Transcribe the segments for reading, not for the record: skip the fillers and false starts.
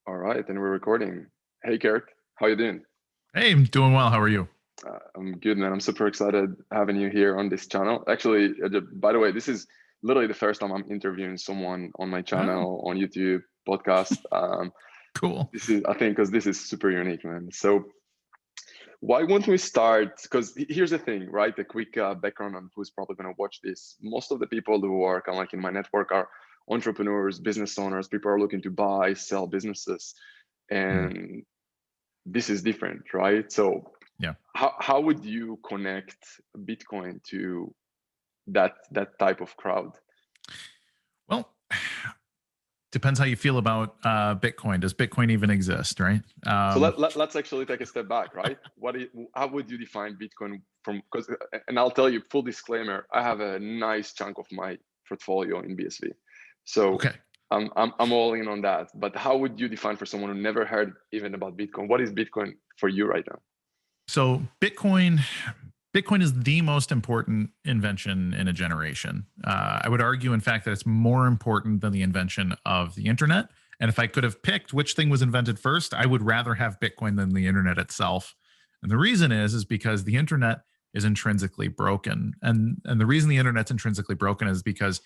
All right, and we're recording. Hey, Kurt, how you doing? Hey, I'm doing well. How are you? I'm good, man. I'm super excited having you here on this channel. Actually, by the way, this is literally the first time I'm interviewing someone on my Oh, channel, on YouTube, podcast. cool. This is, I think, because this is super unique, man. So why won't we start? Because here's the thing, right? A quick background on who's probably going to watch this. Most of the people who are kind of like in my network are entrepreneurs, business owners, people are looking to buy, sell businesses. Hmm. And this is different, right? So Yeah. how would you connect Bitcoin to that type of crowd? Well, depends how you feel about Bitcoin. Does Bitcoin even exist, right? So let's actually take a step back, right? How would you define Bitcoin from, because, and I'll tell you, full disclaimer, I have a nice chunk of my portfolio in BSV. So Okay. I'm all in on that. But how would you define for someone who never heard even about Bitcoin? What is Bitcoin for you right now? So Bitcoin is the most important invention in a generation. I would argue, in fact, that it's more important than the invention of the internet. And if I could have picked which thing was invented first, I would rather have Bitcoin than the internet itself. And the reason is because the internet is intrinsically broken. And the reason the internet's intrinsically broken is because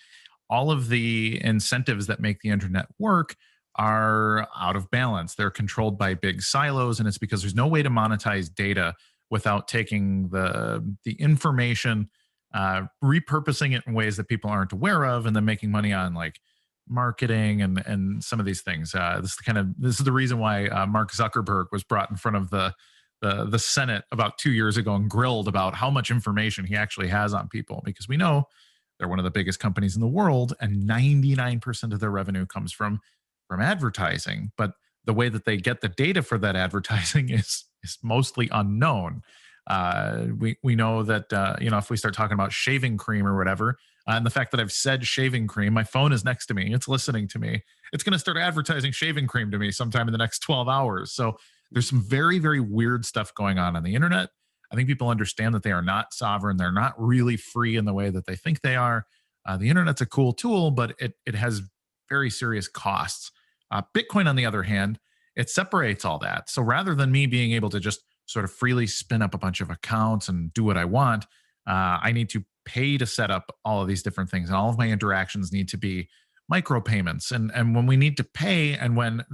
all of the incentives that make the internet work are out of balance. They're controlled by big silos, and it's because there's no way to monetize data without taking the information, repurposing it in ways that people aren't aware of, and then making money on like marketing and some of these things. This is the reason why Mark Zuckerberg was brought in front of the Senate about 2 years ago and grilled about how much information he actually has on people, because we know they're one of the biggest companies in the world, and 99% of their revenue comes from advertising. But the way that they get the data for that advertising is mostly unknown. We know that if we start talking about shaving cream or whatever, and the fact that I've said shaving cream, my phone is next to me, it's listening to me. It's going to start advertising shaving cream to me sometime in the next 12 hours. So there's some very, very weird stuff going on the internet. I think people understand that they are not sovereign. They're not really free in the way that they think they are. The internet's a cool tool, but it has very serious costs. Bitcoin, on the other hand, it separates all that. So rather than me being able to just sort of freely spin up a bunch of accounts and do what I want, I need to pay to set up all of these different things, and all of my interactions need to be micropayments. And when we need to pay, and when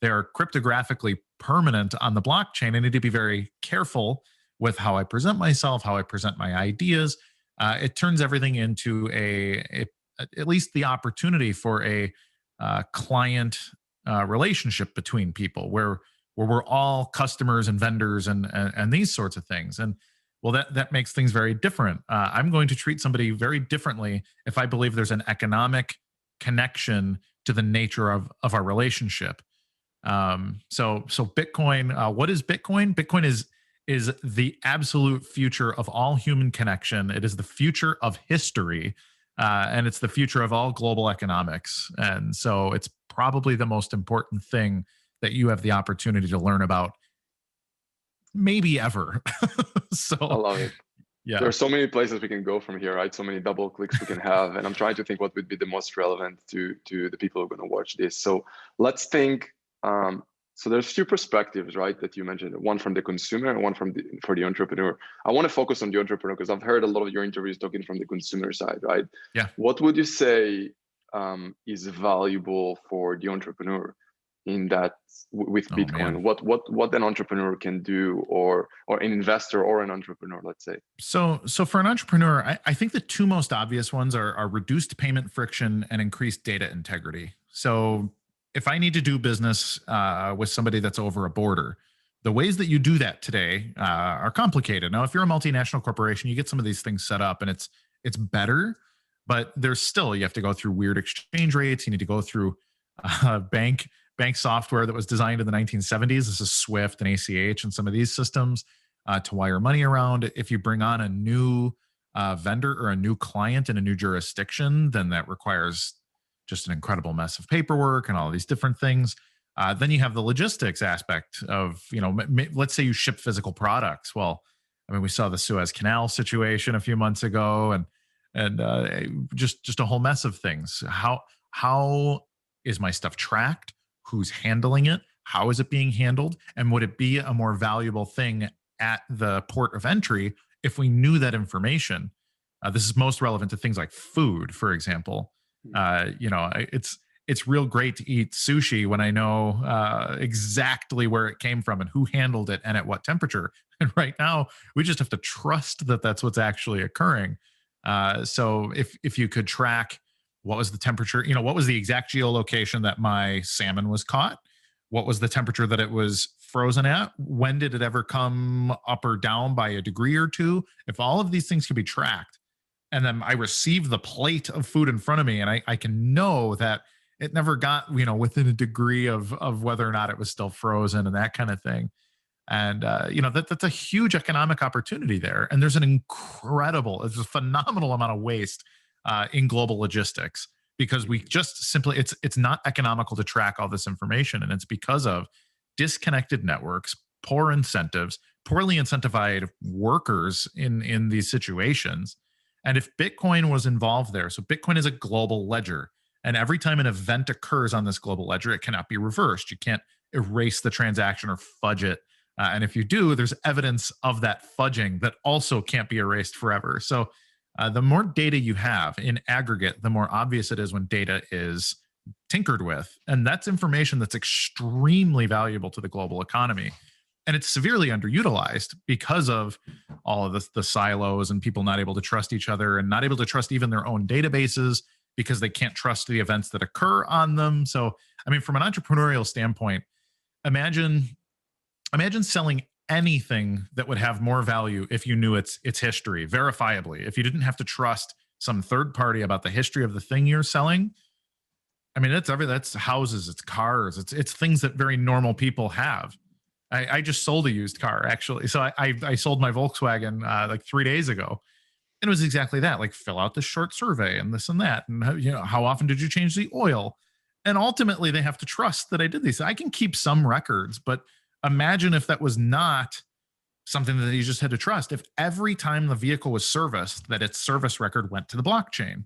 they are cryptographically permanent on the blockchain, I need to be very careful with how I present myself, how I present my ideas. It turns everything into at least the opportunity for a client relationship between people, where we're all customers and vendors and these sorts of things. And well, that makes things very different. I'm going to treat somebody very differently if I believe there's an economic connection to the nature of our relationship. So Bitcoin, what is Bitcoin? Bitcoin is the absolute future of all human connection. It is the future of history, and it's the future of all global economics. And so it's probably the most important thing that you have the opportunity to learn about, maybe ever. I So, love it. There yeah. are so many places we can go from here, right? So many double clicks we can have, and I'm trying to think what would be the most relevant to the people who are going to watch this. So let's think. So there's two perspectives, right, that you mentioned. One from the consumer and one for the entrepreneur. I want to focus on the entrepreneur because I've heard a lot of your interviews talking from the consumer side, right? Yeah. What would you say is valuable for the entrepreneur in that with Oh Bitcoin? man. What an entrepreneur can do, or an investor or an entrepreneur, let's say. So for an entrepreneur, I think the two most obvious ones are reduced payment friction and increased data integrity. So if I need to do business with somebody that's over a border, the ways that you do that today are complicated. Now, if you're a multinational corporation, you get some of these things set up, and it's better, but there's still, you have to go through weird exchange rates. You need to go through bank software that was designed in the 1970s. This is Swift and ACH and some of these systems to wire money around. If you bring on a new vendor or a new client in a new jurisdiction, then that requires just an incredible mess of paperwork and all these different things. Then you have the logistics aspect of, let's say you ship physical products. Well, I mean, we saw the Suez Canal situation a few months ago, and just a whole mess of things. How is my stuff tracked? who's handling it, how is it being handled, and would it be a more valuable thing at the port of entry if we knew that information. This is most relevant to things like food, for example. It's real great to eat sushi when I know exactly where it came from and who handled it and at what temperature. And right now, we just have to trust that that's what's actually occurring. So if you could track what was the temperature, what was the exact geolocation that my salmon was caught, what was the temperature that it was frozen at, when did it ever come up or down by a degree or two, if all of these things could be tracked, and then I receive the plate of food in front of me, and I can know that it never got within a degree of whether or not it was still frozen and that kind of thing. And that's a huge economic opportunity there. And there's it's a phenomenal amount of waste in global logistics, because we just simply it's not economical to track all this information, and it's because of disconnected networks, poor incentives, poorly incentivized workers in these situations. And if Bitcoin was involved there, so Bitcoin is a global ledger, and every time an event occurs on this global ledger, it cannot be reversed. You can't erase the transaction or fudge it. And if you do, there's evidence of that fudging that also can't be erased forever. So the more data you have in aggregate, the more obvious it is when data is tinkered with. And that's information that's extremely valuable to the global economy. And it's severely underutilized because of all of the silos and people not able to trust each other and not able to trust even their own databases because they can't trust the events that occur on them. So, I mean, from an entrepreneurial standpoint, imagine selling anything that would have more value if you knew its history verifiably. If you didn't have to trust some third party about the history of the thing you're selling. I mean, that's houses, it's cars, it's things that very normal people have. I just sold a used car, actually. So I sold my Volkswagen like 3 days ago. And it was exactly that, like fill out this short survey and this and that. And how often did you change the oil? And ultimately they have to trust that I did these. I can keep some records, but imagine if that was not something that you just had to trust. If every time the vehicle was serviced, that its service record went to the blockchain,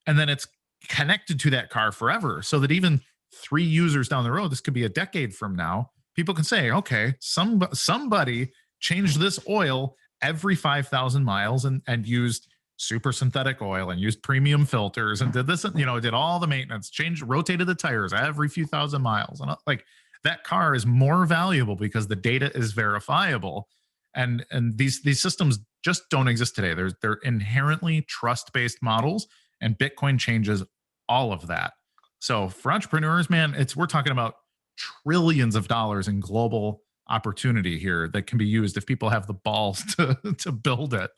and then it's connected to that car forever, so that even 3 users down the road, this could be a decade from now, people can say, okay, somebody changed this oil every 5,000 miles and used super synthetic oil and used premium filters and did this, did all the maintenance, rotated the tires every few thousand miles. And like that car is more valuable because the data is verifiable. And these systems just don't exist today. They're inherently trust-based models, and Bitcoin changes all of that. So for entrepreneurs, man, we're talking about trillions of dollars in global opportunity here that can be used if people have the balls to build it.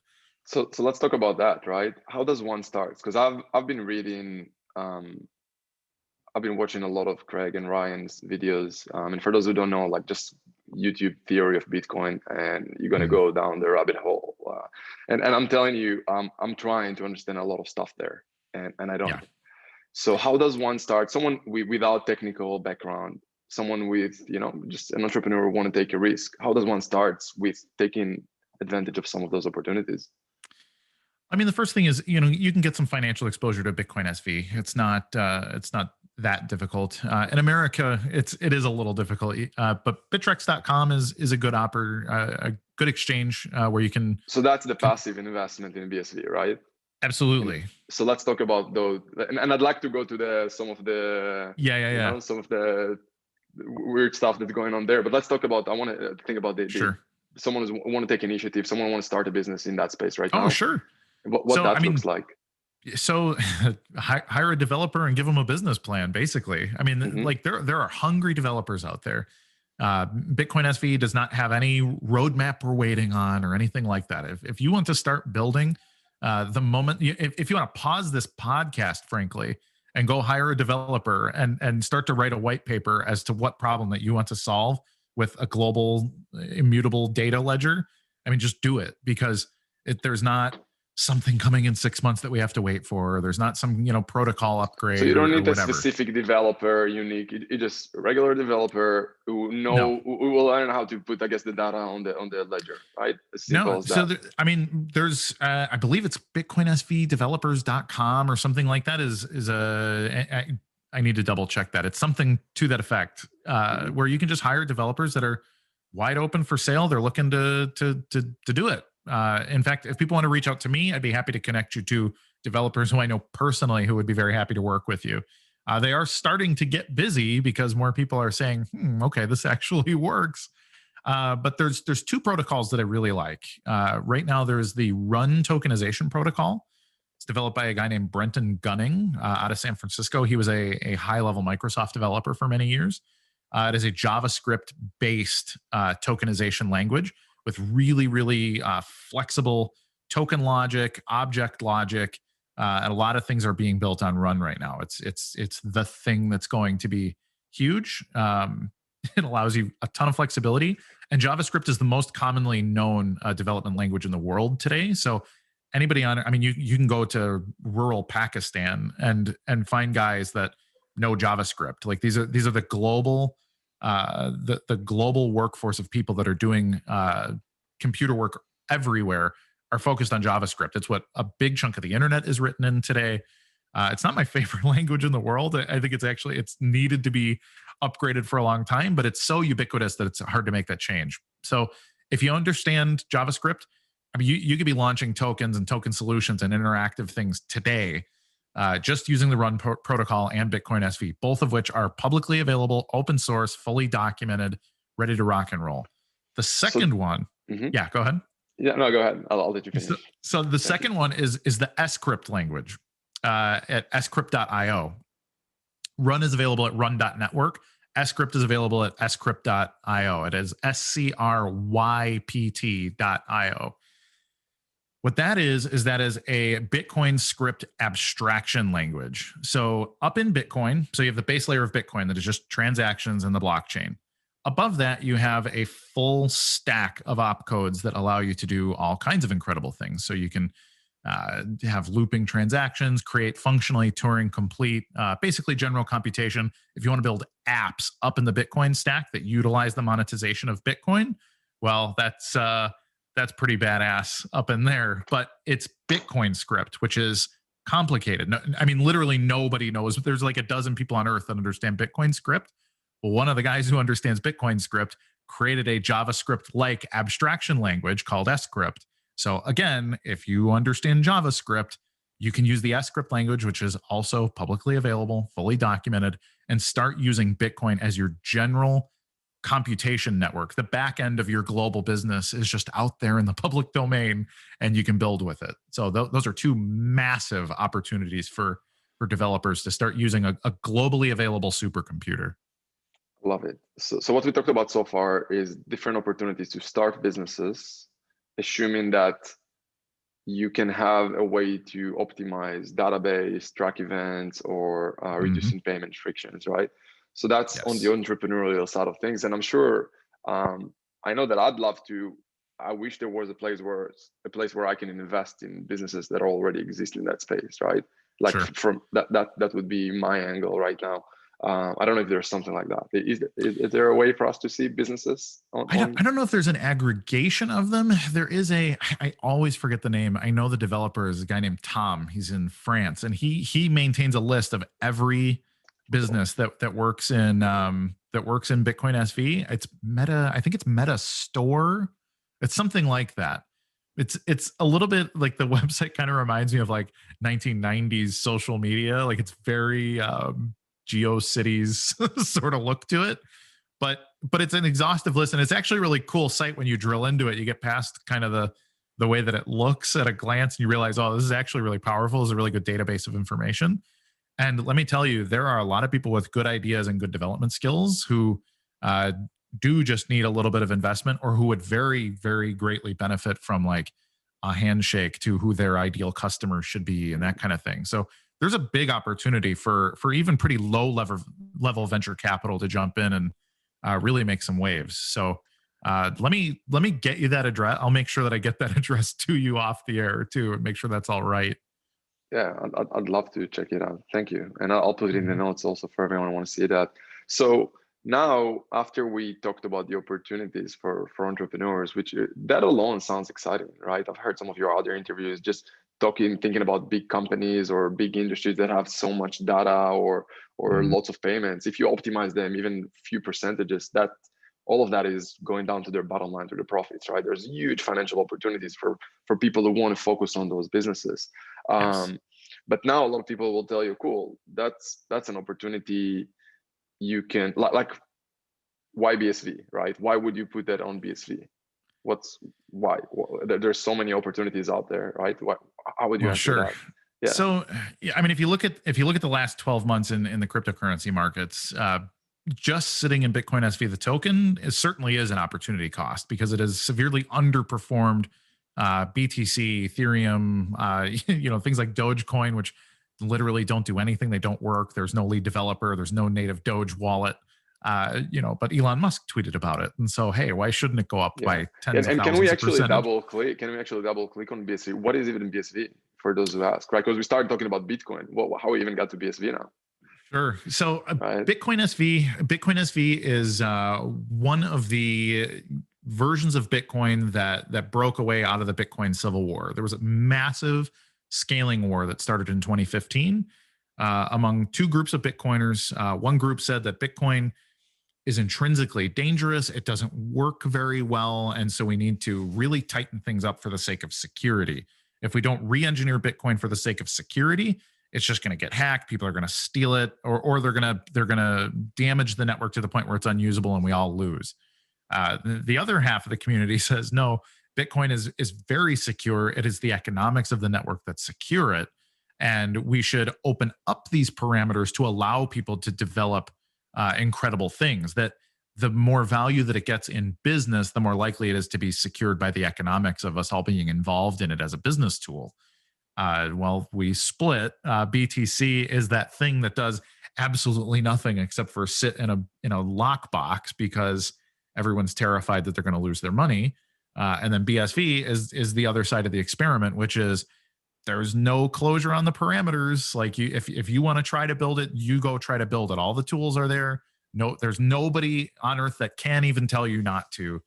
So let's talk about that, right? How does one start? Because I've been reading, I've been watching a lot of Craig and Ryan's videos, and for those who don't know, like just YouTube theory of Bitcoin, and you're gonna go down the rabbit hole. And I'm telling you, I'm trying to understand a lot of stuff there, and I don't. Yeah. So how does one start? Someone without technical background, someone with just an entrepreneur who want to take a risk. How does one start with taking advantage of some of those opportunities? I mean, the first thing is, you can get some financial exposure to Bitcoin SV. It's not that difficult. In America, it is a little difficult, but Bittrex.com is a good a good exchange where you can. So that's the passive investment in BSV, right? Absolutely. So let's talk about those, and I'd like to go to some of the some of the weird stuff that's going on there. But let's talk about. I want to think about someone who want to take initiative, someone who want to start a business in that space right now. Oh, sure. What looks like. So hire a developer and give them a business plan, basically. I mean, like there are hungry developers out there. Bitcoin SV does not have any roadmap we're waiting on or anything like that. If you want to start building, the moment, if you want to pause this podcast, frankly, and go hire a developer and start to write a white paper as to what problem that you want to solve with a global immutable data ledger, I mean, just do it, because there's not something coming in 6 months that we have to wait for. There's not some, protocol upgrade. So you don't need a specific developer, unique. You just a regular developer who who will learn how to put, I guess, the data on the ledger, right? As simple as that. So there's, I believe it's bitcoinsvdevelopers.com or something like that is I need to double check that. It's something to that effect, where you can just hire developers that are wide open for sale. They're looking to do it. In fact, if people want to reach out to me, I'd be happy to connect you to developers who I know personally who would be very happy to work with you. They are starting to get busy because more people are saying, okay, this actually works. But there's two protocols that I really like. Right now, there's the Run Tokenization Protocol. It's developed by a guy named Brenton Gunning out of San Francisco. He was a high-level Microsoft developer for many years. It is a JavaScript-based tokenization language with really flexible token logic, object logic, and a lot of things are being built on Run right now. It's the thing that's going to be huge. It allows you a ton of flexibility, and JavaScript is the most commonly known development language in the world today. So anybody on it, I mean, you can go to rural Pakistan and find guys that know JavaScript. Like these are the global the global workforce of people that are doing computer work everywhere are focused on JavaScript. It's what a big chunk of the internet is written in today. It's not my favorite language in the world. I think it's needed to be upgraded for a long time, but it's so ubiquitous that it's hard to make that change. So if you understand JavaScript, I mean, you could be launching tokens and token solutions and interactive things today, just using the Run protocol and Bitcoin SV, both of which are publicly available, open source, fully documented, ready to rock and roll. The second one, yeah, go ahead. Yeah, no, go ahead. I'll let you finish. So the second one is the Scrypt language at scrypt.io. Run is available at run.network. Scrypt is available at scrypt.io. It is scrypt.io. What that is a Bitcoin script abstraction language. So up in Bitcoin, so you have the base layer of Bitcoin that is just transactions in the blockchain. Above that, you have a full stack of opcodes that allow you to do all kinds of incredible things. So you can have looping transactions, create functionally Turing complete, basically general computation. If you want to build apps up in the Bitcoin stack that utilize the monetization of Bitcoin, well, that's pretty badass up in there. But it's Bitcoin script, which is complicated. No, I mean, literally nobody knows. There's like a dozen people on Earth that understand Bitcoin script. Well, one of the guys who understands Bitcoin script created a JavaScript-like abstraction language called Scrypt. So again, if you understand JavaScript, you can use the Scrypt language, which is also publicly available, fully documented, and start using Bitcoin as your general computation network. The back end of your global business is just out there in the public domain, and you can build with it. So those are two massive opportunities for developers to start using a globally available supercomputer. Love it. So what we talked about so far is different opportunities to start businesses, assuming that you can have a way to optimize database, track events, or reducing payment frictions, right? So that's on the entrepreneurial side of things. And I'm sure, I know that I'd love to, I wish there was a place where I can invest in businesses that already exist in that space, right? Like from that would be my angle right now. I don't know if there's something like that. Is there a way for us to see businesses? I don't know if there's an aggregation of them. There is I always forget the name. I know the developer is a guy named Tom. He's in France, and he maintains a list of every business that works in Bitcoin SV. It's Meta. I think it's Meta Store. It's something like that. It's a little bit like the website kind of reminds me of like 1990s social media. Like it's very GeoCities sort of look to it, but it's an exhaustive list, and it's actually a really cool site when you drill into it. You get past kind of the way that it looks at a glance, and you realize, oh, this is actually really powerful. It's a really good database of information. And let me tell you, there are a lot of people with good ideas and good development skills who do just need a little bit of investment, or who would very, very greatly benefit from like a handshake to who their ideal customer should be and that kind of thing. So there's a big opportunity for even pretty low level venture capital to jump in and really make some waves. So let me get you that address. I'll make sure that I get that address to you off the air too, and make sure that's all right. Yeah, I'd love to check it out. Thank you. And I'll put it in the notes also for everyone who wants to see that. So now, after we talked about the opportunities for entrepreneurs, which that alone sounds exciting, right? I've heard some of your other interviews, just thinking about big companies or big industries that have so much data or lots of payments, if you optimize them even few percentages, that all of that is going down to their bottom line, to the profits, right? There's huge financial opportunities for people who want to focus on those businesses. Yes. But now a lot of people will tell you, cool, that's an opportunity. You can like why BSV, right? Why would you put that on BSV? Why? There's so many opportunities out there, right? How would you answer Sure. that? Yeah. So, yeah, I mean, if you look at the last 12 months in the cryptocurrency markets, just sitting in Bitcoin SV, the token, certainly is an opportunity cost because it has severely underperformed BTC, Ethereum, things like Dogecoin, which literally don't do anything. They don't work. There's no lead developer. There's no native Doge wallet. But Elon Musk tweeted about it, and so hey, why shouldn't it go up by tens of thousands of percent? Can we actually double click? Can we actually double click on BSV? What is even BSV for those who ask? Right, because we started talking about Bitcoin. How we even got to BSV now? Sure. So right. Bitcoin SV is one of the versions of Bitcoin that broke away out of the Bitcoin Civil War. There was a massive scaling war that started in 2015 among two groups of Bitcoiners. One group said that Bitcoin is intrinsically dangerous. It doesn't work very well. And so we need to really tighten things up for the sake of security. If we don't re-engineer Bitcoin for the sake of security, it's just going to get hacked. People are going to steal it, or they're going to damage the network to the point where it's unusable and we all lose. The other half of the community says, no, Bitcoin is very secure. It is the economics of the network that secure it. And we should open up these parameters to allow people to develop incredible things, that the more value that it gets in business, the more likely it is to be secured by the economics of us all being involved in it as a business tool. Well, we split. BTC is that thing that does absolutely nothing except for sit in a lockbox because everyone's terrified that they're going to lose their money. And then BSV is the other side of the experiment, which is there's no closure on the parameters. Like if you want to try to build it, you go try to build it. All the tools are there. No, there's nobody on earth that can even tell you not to.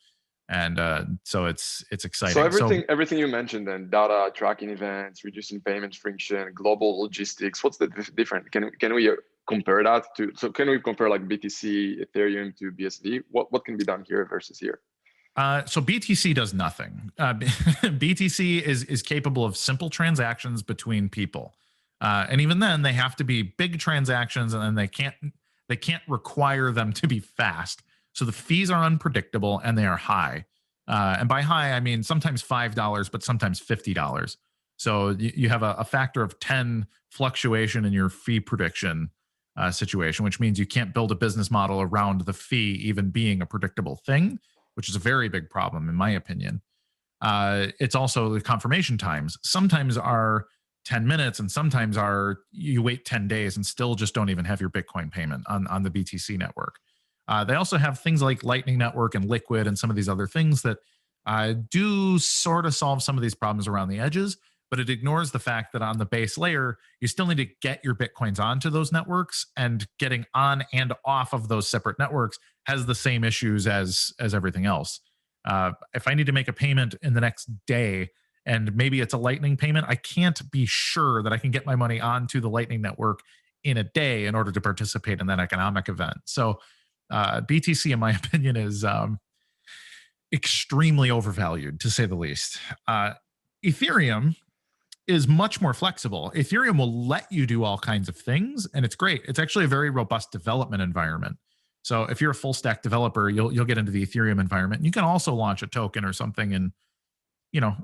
And so it's exciting. So everything you mentioned, then data, tracking events, reducing payments friction, global logistics. What's the difference? Can we compare that to? So can we compare like BTC, Ethereum to BSV? What can be done here versus here? So BTC does nothing. BTC is capable of simple transactions between people, and even then, they have to be big transactions, and they can't require them to be fast. So the fees are unpredictable and they are high. And by high, I mean sometimes $5, but sometimes $50. So you have a factor of 10 fluctuation in your fee prediction situation, which means you can't build a business model around the fee even being a predictable thing, which is a very big problem in my opinion. It's also the confirmation times. Sometimes are 10 minutes and sometimes you wait 10 days and still just don't even have your Bitcoin payment on the BTC network. They also have things like Lightning Network and Liquid and some of these other things that do sort of solve some of these problems around the edges, but it ignores the fact that on the base layer, you still need to get your Bitcoins onto those networks, and getting on and off of those separate networks has the same issues as everything else. If I need to make a payment in the next day, and maybe it's a Lightning payment, I can't be sure that I can get my money onto the Lightning Network in a day in order to participate in that economic event. So BTC, in my opinion, is extremely overvalued, to say the least. Ethereum is much more flexible. Ethereum will let you do all kinds of things, and it's great. It's actually a very robust development environment. So if you're a full stack developer, you'll get into the Ethereum environment. You can also launch a token or something in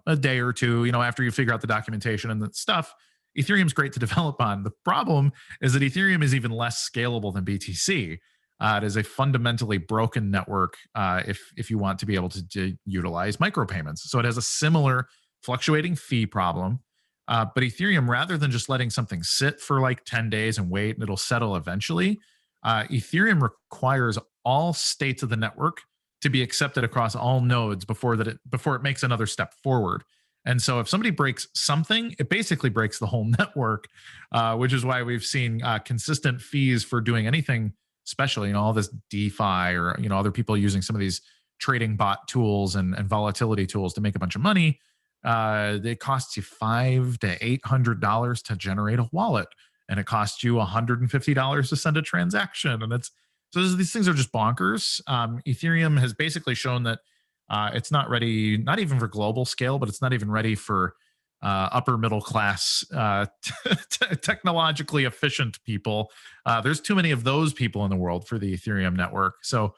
a day or two, after you figure out the documentation and the stuff. Ethereum's great to develop on. The problem is that Ethereum is even less scalable than BTC. It is a fundamentally broken network if you want to be able to utilize micropayments. So it has a similar fluctuating fee problem. But Ethereum, rather than just letting something sit for like 10 days and wait and it'll settle eventually, Ethereum requires all states of the network to be accepted across all nodes before it makes another step forward. And so if somebody breaks something, it basically breaks the whole network, which is why we've seen consistent fees for doing anything, especially all this DeFi or other people using some of these trading bot tools and volatility tools to make a bunch of money. It costs you $500 to $800 to generate a wallet, and it costs you $150 to send a transaction. And these things are just bonkers. Ethereum has basically shown that it's not ready, not even for global scale, but it's not even ready for upper middle class, technologically efficient people. There's too many of those people in the world for the Ethereum network. So,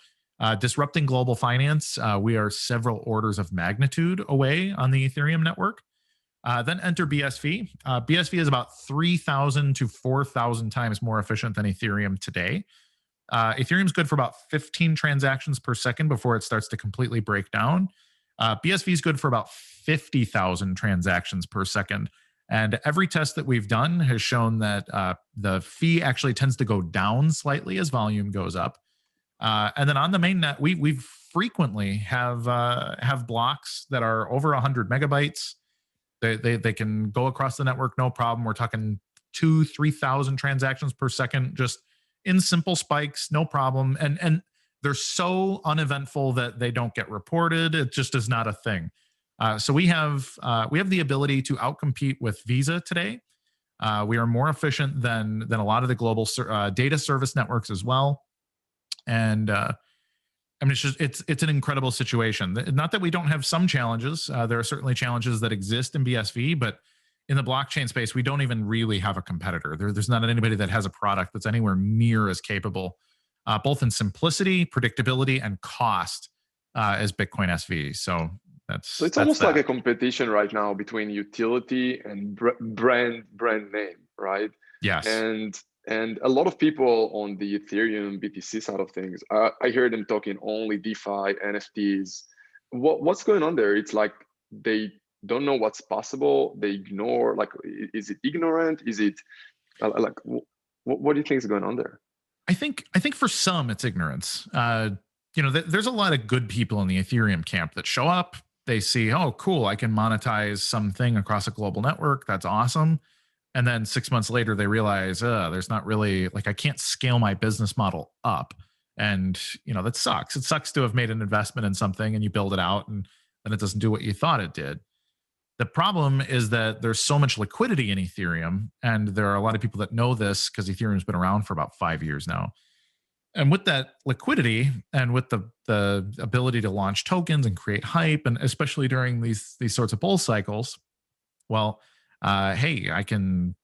disrupting global finance, we are several orders of magnitude away on the Ethereum network. Then enter BSV. BSV is about 3,000 to 4,000 times more efficient than Ethereum today. Ethereum's good for about 15 transactions per second before it starts to completely break down. BSV is good for about 50,000 transactions per second. And every test that we've done has shown that the fee actually tends to go down slightly as volume goes up. And then on the mainnet, we frequently have blocks that are over 100 megabytes. They can go across the network, no problem. We're talking 2,000-3,000 transactions per second, just in simple spikes, no problem. And they're so uneventful that they don't get reported. It just is not a thing. So we have the ability to outcompete with Visa today. We are more efficient than a lot of the global data service networks as well. And I mean, it's an incredible situation. Not that we don't have some challenges. There are certainly challenges that exist in BSV, but in the blockchain space, we don't even really have a competitor. There's not anybody that has a product that's anywhere near as capable, both in simplicity, predictability, and cost as Bitcoin SV. So it's almost like a competition right now between utility and brand name, right? Yes. And a lot of people on the Ethereum BTC side of things, I hear them talking only DeFi, NFTs. What's going on there? It's like they don't know what's possible. They ignore, like, is it ignorant? Is it like, what do you think is going on there? I think for some it's ignorance. There's a lot of good people in the Ethereum camp that show up. They see, oh, cool, I can monetize something across a global network. That's awesome. And then 6 months later, they realize, there's not really, like, I can't scale my business model up. And, that sucks. It sucks to have made an investment in something and you build it out and then it doesn't do what you thought it did. The problem is that there's so much liquidity in Ethereum, and there are a lot of people that know this because Ethereum's been around for about 5 years now. And with that liquidity and with the ability to launch tokens and create hype, and especially during these sorts of bull cycles, well, hey, I can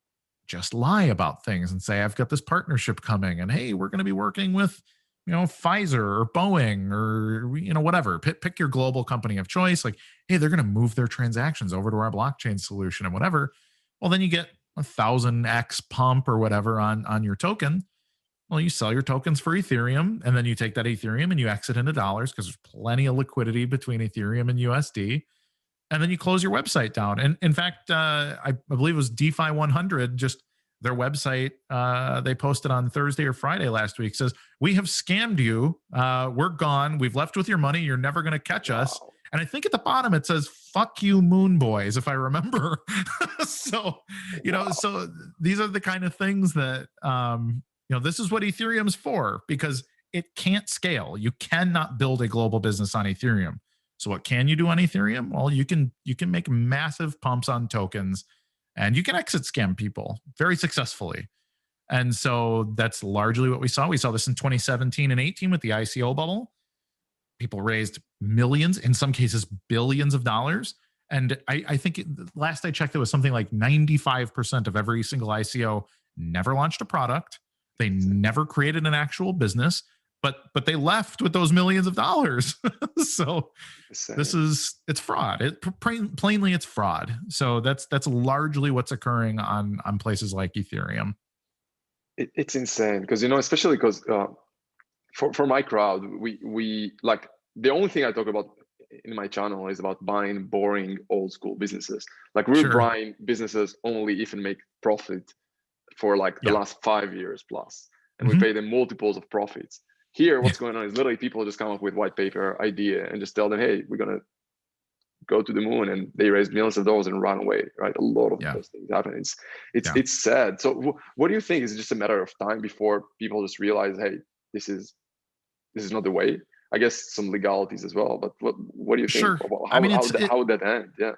just lie about things and say, I've got this partnership coming, and hey, we're going to be working with, Pfizer or Boeing or, whatever. Pick your global company of choice. Like, hey, they're going to move their transactions over to our blockchain solution and whatever. Well, then you get 1,000x pump or whatever on your token. Well, you sell your tokens for Ethereum, and then you take that Ethereum and you exit into dollars because there's plenty of liquidity between Ethereum and USD. And then you close your website down. And in fact, I believe it was DeFi 100, just their website, they posted on Thursday or Friday last week, says, we have scammed you. We're gone. We've left with your money. You're never going to catch us. And I think at the bottom it says, fuck you, Moon Boys, if I remember. So, so these are the kind of things that, this is what Ethereum's for, because it can't scale. You cannot build a global business on Ethereum. So what can you do on Ethereum? Well, you can make massive pumps on tokens, and you can exit scam people very successfully. And so that's largely what we saw. We saw this in 2017 and 18 with the ICO bubble. People raised millions, in some cases billions of dollars. And I think last I checked, it was something like 95% of every single ICO never launched a product. They never created an actual business, but they left with those millions of dollars. So it's fraud. Plainly it's fraud. So that's largely what's occurring on places like Ethereum. It's insane because, especially because for my crowd, we like, the only thing I talk about in my channel is about buying boring old school businesses. Like, we're buying businesses only if it make profit for like the last 5 years plus, and we pay them multiples of profits. Here, what's going on is literally people just come up with white paper idea and just tell them, hey, we're gonna go to the moon, and they raise millions of dollars and run away. Right? A lot of those things happen. It's sad. So what do you think? Is it just a matter of time before people just realize, hey, this is not the way? I guess some legalities as well, but what do you think about how would that end? Yeah.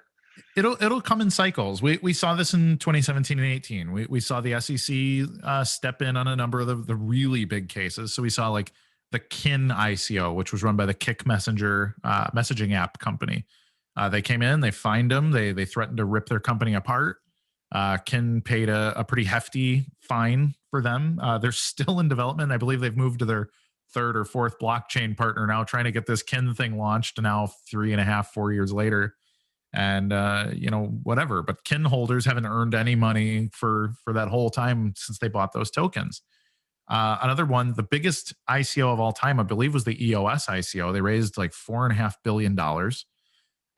It'll come in cycles. We saw this in 2017 and 18. We saw the SEC step in on a number of the really big cases. So we saw like the Kin ICO, which was run by the Kick Messenger messaging app company. They came in, they fined them, they threatened to rip their company apart. Kin paid a pretty hefty fine for them. They're still in development. I believe they've moved to their third or fourth blockchain partner now, trying to get this Kin thing launched now 3.5, 4 years later. And whatever, but Kin holders haven't earned any money for that whole time since they bought those tokens. Another one, the biggest ICO of all time, I believe, was the Eos Ico. They raised like $4.5 billion.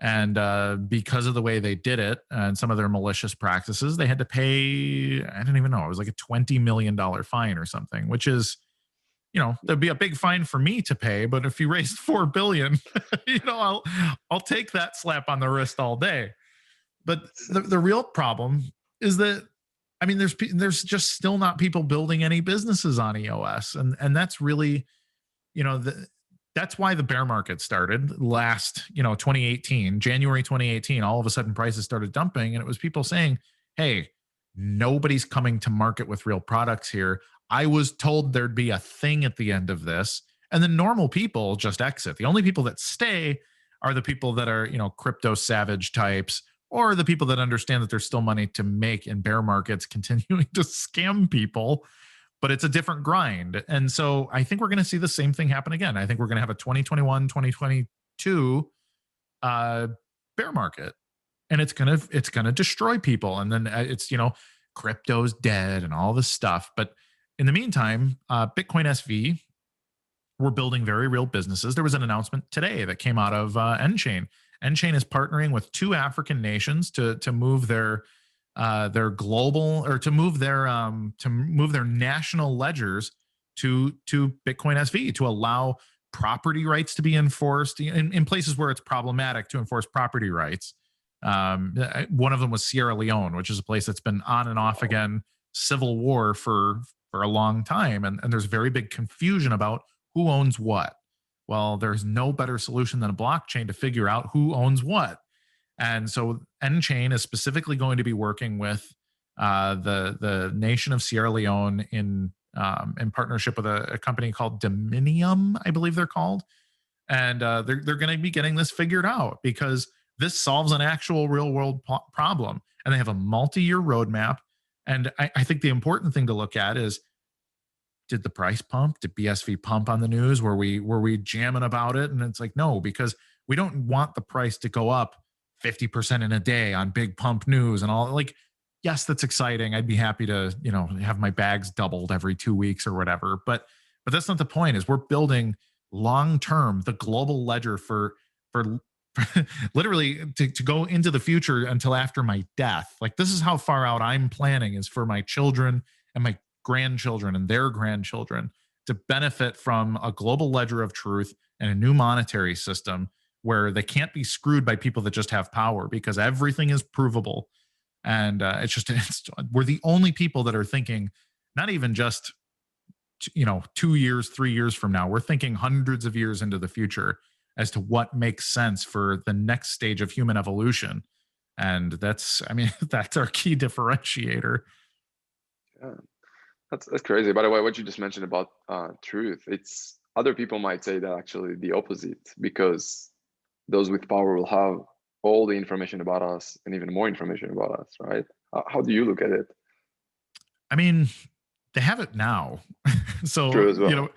And because of the way they did it and some of their malicious practices, they had to pay, I don't even know, it was like a $20 million fine or something, which is, there'd be a big fine for me to pay, but if you raised 4 billion, I'll take that slap on the wrist all day. But the real problem is that, I mean, there's just still not people building any businesses on EOS, and that's really, that's why the bear market started last, 2018, January 2018. All of a sudden, prices started dumping, and it was people saying, "Hey, nobody's coming to market with real products here. I was told there'd be a thing at the end of this." And then normal people just exit. The only people that stay are the people that are, crypto savage types, or the people that understand that there's still money to make in bear markets, continuing to scam people. But it's a different grind. And so I think we're going to see the same thing happen again. I think we're going to have a 2021, 2022 bear market, and it's going to destroy people. And then it's, crypto's dead and all this stuff. But in the meantime, Bitcoin SV, we're building very real businesses. There was an announcement today that came out of nChain. nChain is partnering with 2 African nations to move their global, or to move their national ledgers to Bitcoin SV, to allow property rights to be enforced in places where it's problematic to enforce property rights. One of them was Sierra Leone, which is a place that's been on and off again, civil war for a long time. And there's very big confusion about who owns what. Well, there's no better solution than a blockchain to figure out who owns what. And so nChain is specifically going to be working with the nation of Sierra Leone in partnership with a company called Dominium, I believe they're called. And they're going to be getting this figured out, because this solves an actual real world problem. And they have a multi-year roadmap. And I think the important thing to look at is, did the price pump? Did BSV pump on the news? Were we jamming about it? And it's like, no, because we don't want the price to go up 50% in a day on big pump news and all. Like, yes, that's exciting. I'd be happy to, have my bags doubled every 2 weeks or whatever. But that's not the point. Is we're building long-term the global ledger for literally to go into the future until after my death. Like, this is how far out I'm planning, is for my children and my grandchildren and their grandchildren to benefit from a global ledger of truth and a new monetary system where they can't be screwed by people that just have power, because everything is provable. And we're the only people that are thinking, not even just 2 years, 3 years from now. We're thinking hundreds of years into the future as to what makes sense for the next stage of human evolution. And that's our key differentiator. Yeah, that's crazy. By the way, what you just mentioned about truth, it's, other people might say that actually the opposite, because those with power will have all the information about us and even more information about us, right? How do you look at it? I mean, they have it now. So, True as well.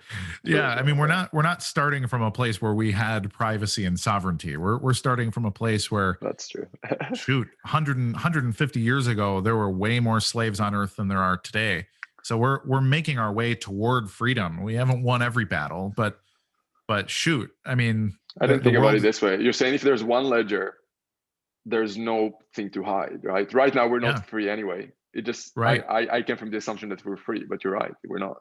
Yeah, I mean, we're not starting from a place where we had privacy and sovereignty. We're starting from a place where, that's true. Shoot, 150 years ago, there were way more slaves on Earth than there are today. So we're making our way toward freedom. We haven't won every battle, but shoot, I mean, I didn't think about it this way. You're saying if there's one ledger, there's no thing to hide, right? Right now, we're not free anyway. It just, right. I came from the assumption that we're free, but you're right, we're not.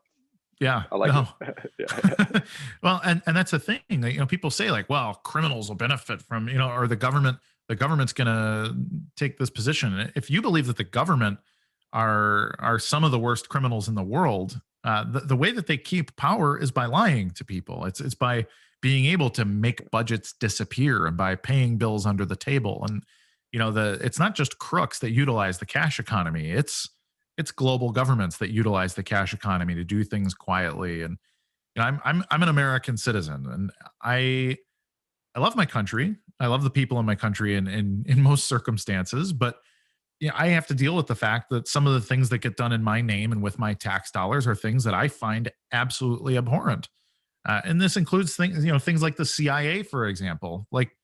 Yeah, I like it. Yeah. Well, and that's the thing that, people say, like, well, criminals will benefit from, or the government's going to take this position. If you believe that the government are some of the worst criminals in the world, the way that they keep power is by lying to people. It's by being able to make budgets disappear and by paying bills under the table. And it's not just crooks that utilize the cash economy. It's global governments that utilize the cash economy to do things quietly. And I'm an American citizen, and I love my country. I love the people in my country in most circumstances, but I have to deal with the fact that some of the things that get done in my name and with my tax dollars are things that I find absolutely abhorrent. And this includes things like the CIA, for example. Like,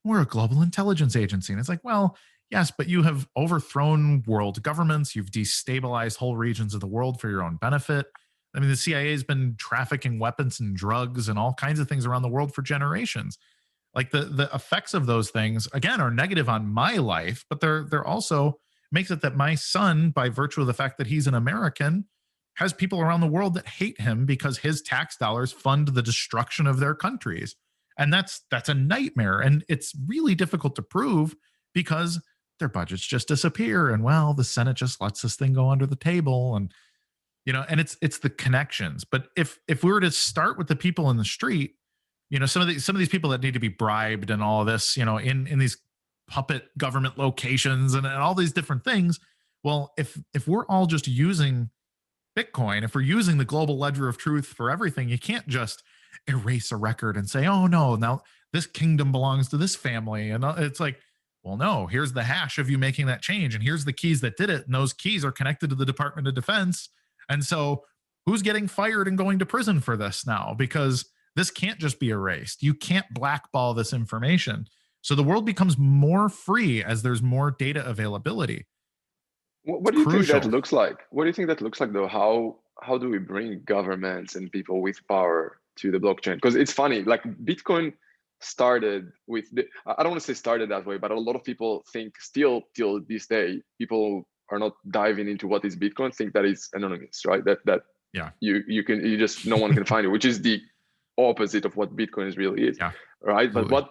we're a global intelligence agency. And it's like, well, yes, but you have overthrown world governments. You've destabilized whole regions of the world for your own benefit. I mean, the CIA has been trafficking weapons and drugs and all kinds of things around the world for generations. Like, the effects of those things, again, are negative on my life, but they're also makes it that my son, by virtue of the fact that he's an American, has people around the world that hate him because his tax dollars fund the destruction of their countries. And that's a nightmare. And it's really difficult to prove because their budgets just disappear. And, well, the Senate just lets this thing go under the table. And, and it's the connections. But if we were to start with the people in the street, some of these people that need to be bribed and all of this, in these puppet government locations and all these different things. Well, if we're all just using Bitcoin, if we're using the global ledger of truth for everything, you can't just erase a record and say, oh no, now this kingdom belongs to this family. And it's like, well, no, here's the hash of you making that change. And here's the keys that did it. And those keys are connected to the Department of Defense. And so who's getting fired and going to prison for this now? Because this can't just be erased. You can't blackball this information. So the world becomes more free as there's more data availability. What do you think that looks like? What do you think that looks like, though? How do we bring governments and people with power to the blockchain? Because it's funny, like Bitcoin started with I don't want to say started that way, but a lot of people think still till this day, people are not diving into what is Bitcoin, think that it's anonymous, right? That yeah, you just no one can find it, which is the opposite of what Bitcoin really is, yeah, right? absolutely. But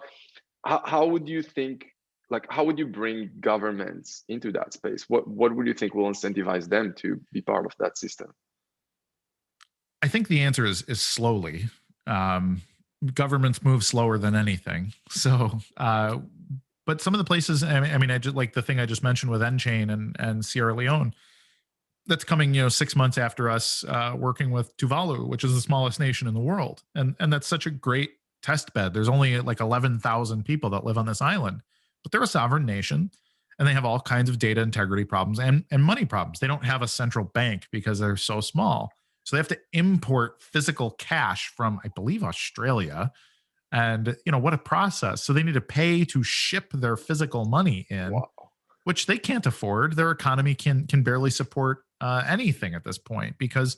how would you think? Like, how would you bring governments into that space? What would you think will incentivize them to be part of that system? I think the answer is slowly. Governments move slower than anything. So, but some of the places, I mean, I just like the thing I just mentioned with Enchain and Sierra Leone. That's coming, 6 months after us working with Tuvalu, which is the smallest nation in the world, and that's such a great test bed. There's only like 11,000 people that live on this island, but they're a sovereign nation, and they have all kinds of data integrity problems and money problems. They don't have a central bank because they're so small. So they have to import physical cash from, I believe, Australia. And, what a process. So they need to pay to ship their physical money in, Wow. which they can't afford. Their economy can barely support anything at this point, because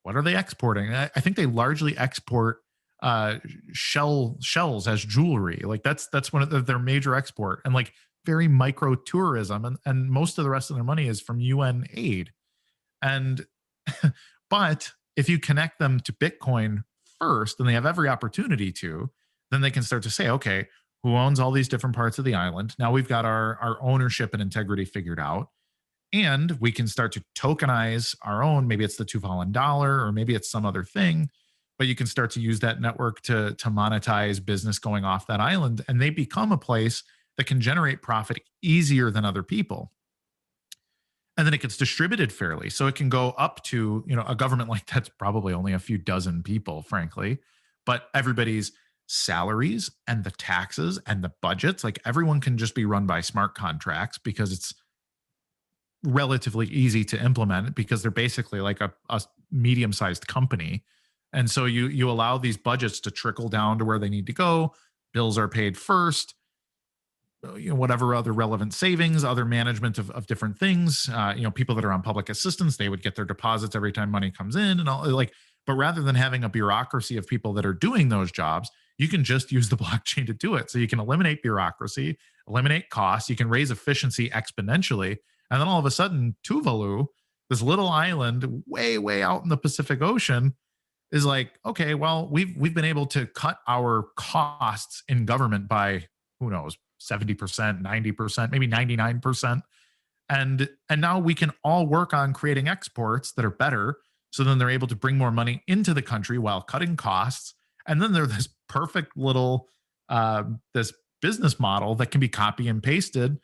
what are they exporting? I think they largely export shells as jewelry. Like that's one of their major export, and like very micro tourism, and most of the rest of their money is from UN aid. And but if you connect them to Bitcoin first, and they have every opportunity to, then they can start to say, okay, who owns all these different parts of the island? Now we've got our ownership and integrity figured out. And we can start to tokenize our own. Maybe it's the Tuvalu dollar, or maybe it's some other thing. But you can start to use that network to monetize business going off that island. And they become a place that can generate profit easier than other people. And then it gets distributed fairly. So it can go up to, a government like that's probably only a few dozen people, frankly. But everybody's salaries and the taxes and the budgets, like everyone can just be run by smart contracts, because it's relatively easy to implement, because they're basically like a medium-sized company. And so you allow these budgets to trickle down to where they need to go. Bills are paid first, whatever other relevant savings, other management of different things, people that are on public assistance, they would get their deposits every time money comes in and all, like, but rather than having a bureaucracy of people that are doing those jobs, you can just use the blockchain to do it. So you can eliminate bureaucracy, eliminate costs, you can raise efficiency exponentially. And then all of a sudden, Tuvalu, this little island way, way out in the Pacific Ocean, is like, okay, well, we've been able to cut our costs in government by, who knows, 70%, 90%, maybe 99%. And now we can all work on creating exports that are better. So then they're able to bring more money into the country while cutting costs. And then they're this perfect little this business model that can be copy and pasted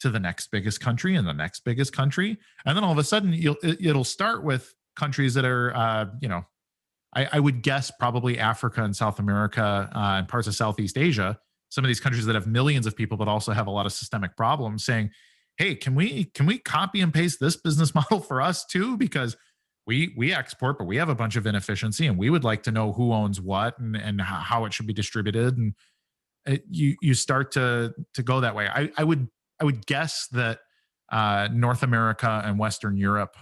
to the next biggest country and the next biggest country. And then all of a sudden it'll start with countries that are, I would guess probably Africa and South America and parts of Southeast Asia, some of these countries that have millions of people, but also have a lot of systemic problems, saying, hey, can we copy and paste this business model for us too? Because we export, but we have a bunch of inefficiency, and we would like to know who owns what and how it should be distributed. And you start to go that way. I would guess that North America and Western Europe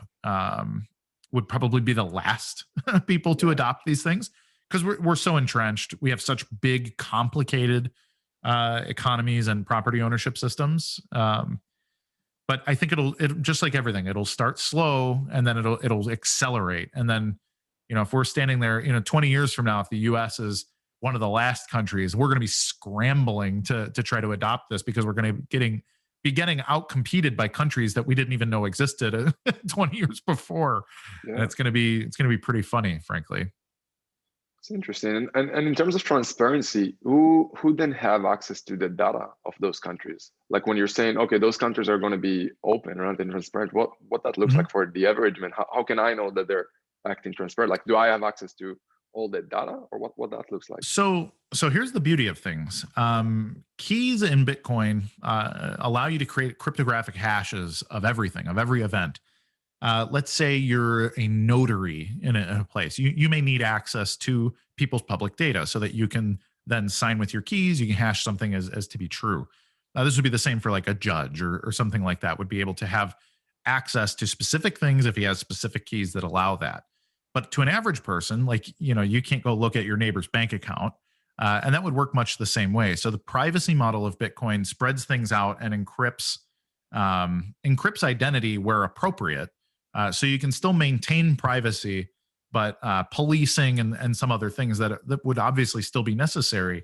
would probably be the last people to adopt these things, because we're so entrenched. We have such big, complicated economies and property ownership systems. But I think it'll just like everything, it'll start slow and then it'll accelerate. And then, if we're standing there, 20 years from now, if the US is one of the last countries, we're going to be scrambling to try to adopt this, because we're going to be getting out competed by countries that we didn't even know existed 20 years before. Yeah. And it's going to be pretty funny, frankly. It's interesting. And in terms of transparency, who then have access to the data of those countries? Like when you're saying, okay, those countries are going to be open, right, and transparent, what that looks like for the average man? How can I know that they're acting transparent? Like, do I have access to all that data, or what that looks like? So here's the beauty of things. Keys in Bitcoin allow you to create cryptographic hashes of everything, of every event. Let's say you're a notary in a place. You may need access to people's public data so that you can then sign with your keys. You can hash something as to be true. This would be the same for like a judge or something like that, would be able to have access to specific things if he has specific keys that allow that. But to an average person, like, you can't go look at your neighbor's bank account. And that would work much the same way. So the privacy model of Bitcoin spreads things out and encrypts identity where appropriate. So you can still maintain privacy, but policing and some other things that would obviously still be necessary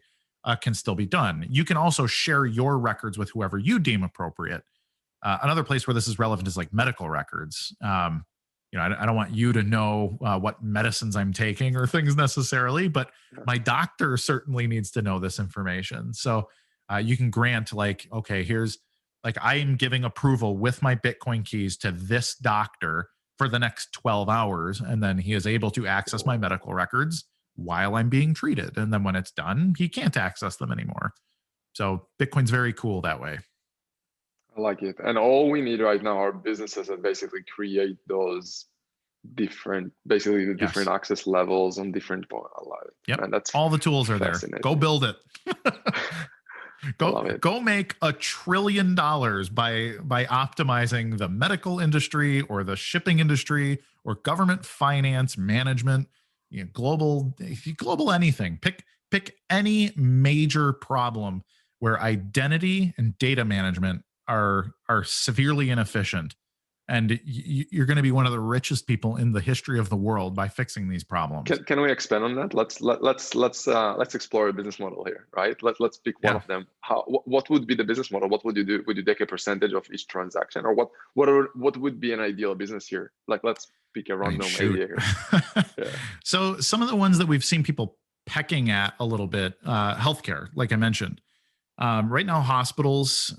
can still be done. You can also share your records with whoever you deem appropriate. Another place where this is relevant is like medical records. I don't want you to know what medicines I'm taking or things necessarily, but my doctor certainly needs to know this information. So you can grant like, okay, here's like, I am giving approval with my Bitcoin keys to this doctor for the next 12 hours. And then he is able to access my medical records while I'm being treated. And then when it's done, he can't access them anymore. So Bitcoin's very cool that way. I like it. And all we need right now are businesses that basically create those different access levels on different points. I love it. Yep. And that's all the tools are there. Go build it. Go make $1 trillion by optimizing the medical industry or the shipping industry or government finance management, global anything. Pick any major problem where identity and data management are severely inefficient, and you're going to be one of the richest people in the history of the world by fixing these problems. Can we expand on that? Let's explore a business model here, right? Let's pick one of them. What would be the business model? What would you do? Would you take a percentage of each transaction, or what would be an ideal business here? Like, let's pick a random idea here. Yeah. So some of the ones that we've seen people pecking at a little bit, healthcare, like I mentioned. Right now, hospitals,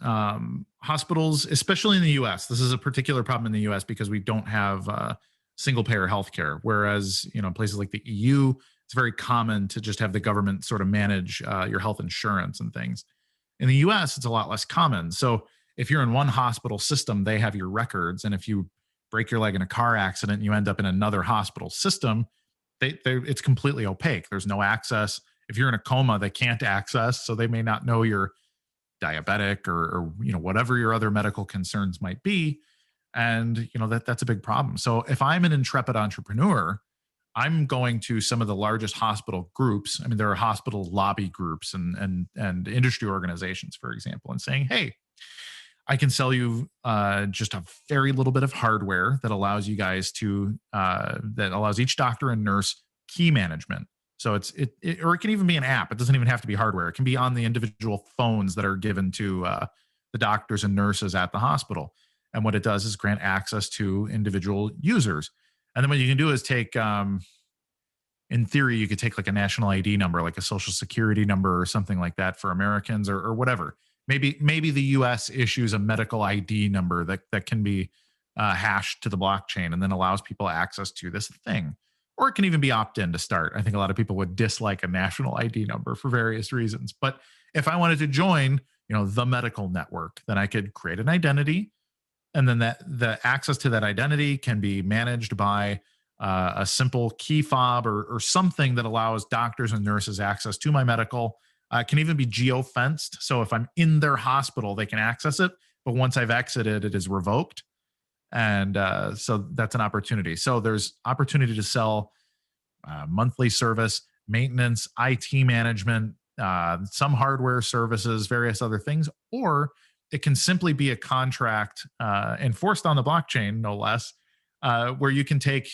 especially in the US, this is a particular problem in the US because we don't have single payer healthcare. Whereas, places like the EU, it's very common to just have the government sort of manage your health insurance and things. In the US, it's a lot less common. So if you're in one hospital system, they have your records. And if you break your leg in a car accident and you end up in another hospital system, it's completely opaque. There's no access. If you're in a coma, they can't access, so they may not know you're diabetic or whatever your other medical concerns might be, and that's a big problem. So if I'm an intrepid entrepreneur, I'm going to some of the largest hospital groups. I mean, there are hospital lobby groups and industry organizations, for example, and saying, hey, I can sell you just a very little bit of hardware that allows you guys to that allows each doctor and nurse key management. So or it can even be an app. It doesn't even have to be hardware. It can be on the individual phones that are given to the doctors and nurses at the hospital. And what it does is grant access to individual users. And then what you can do is take, in theory, you could take like a national ID number, like a social security number or something like that for Americans or whatever. maybe the US issues a medical ID number that can be hashed to the blockchain and then allows people access to this thing. Or it can even be opt-in to start. I think a lot of people would dislike a national ID number for various reasons. But if I wanted to join, the medical network, then I could create an identity, and then the access to that identity can be managed by a simple key fob or something that allows doctors and nurses access to my medical. It can even be geo-fenced. So if I'm in their hospital, they can access it. But once I've exited, it is revoked. And so that's an opportunity. So there's opportunity to sell monthly service, maintenance, IT management, some hardware services, various other things, or it can simply be a contract enforced on the blockchain, no less, where you can take